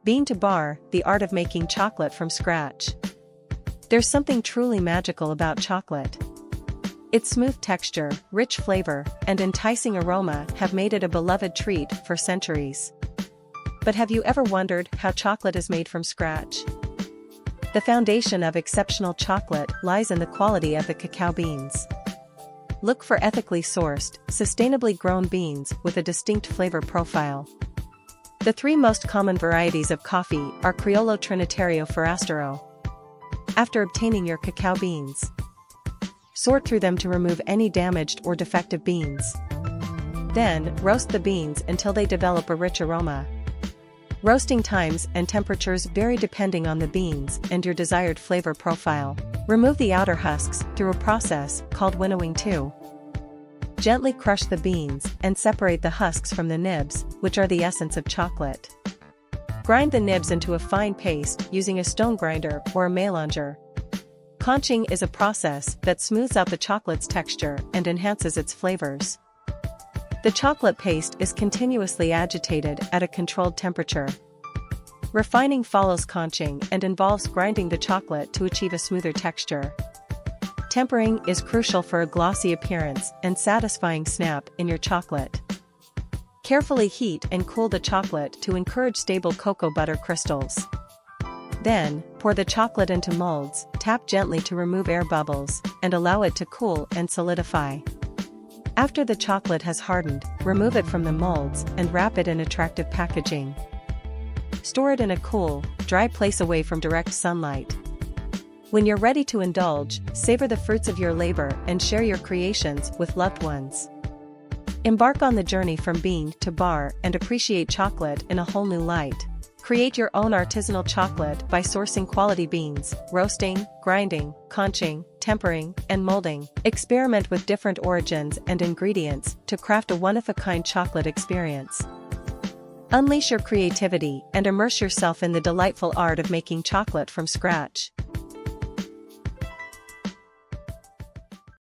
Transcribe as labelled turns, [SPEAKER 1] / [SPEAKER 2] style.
[SPEAKER 1] Bean to bar, the art of making chocolate from scratch. There's something truly magical about chocolate. Its smooth texture, rich flavor, and enticing aroma have made it a beloved treat for centuries. But have you ever wondered how chocolate is made from scratch? The foundation of exceptional chocolate lies in the quality of the cacao beans. Look for ethically sourced, sustainably grown beans with a distinct flavor profile. The three most common varieties of coffee are Criollo, Trinitario, Forastero. After obtaining your cacao beans, sort through them to remove any damaged or defective beans. Then, roast the beans until they develop a rich aroma. Roasting times and temperatures vary depending on the beans and your desired flavor profile. Remove the outer husks through a process called winnowing to. Gently crush the beans and separate the husks from the nibs, which are the essence of chocolate. Grind the nibs into a fine paste using a stone grinder or a mélanger. Conching is a process that smooths out the chocolate's texture and enhances its flavors. The chocolate paste is continuously agitated at a controlled temperature. Refining follows conching and involves grinding the chocolate to achieve a smoother texture. Tempering is crucial for a glossy appearance and satisfying snap in your chocolate. Carefully heat and cool the chocolate to encourage stable cocoa butter crystals. Then, pour the chocolate into molds, tap gently to remove air bubbles, and allow it to cool and solidify. After the chocolate has hardened, remove it from the molds and wrap it in attractive packaging. Store it in a cool, dry place away from direct sunlight. When you're ready to indulge, savor the fruits of your labor and share your creations with loved ones. Embark on the journey from bean to bar and appreciate chocolate in a whole new light. Create your own artisanal chocolate by sourcing quality beans, roasting, grinding, conching, tempering, and molding. Experiment with different origins and ingredients to craft a one-of-a-kind chocolate experience. Unleash your creativity and immerse yourself in the delightful art of making chocolate from scratch.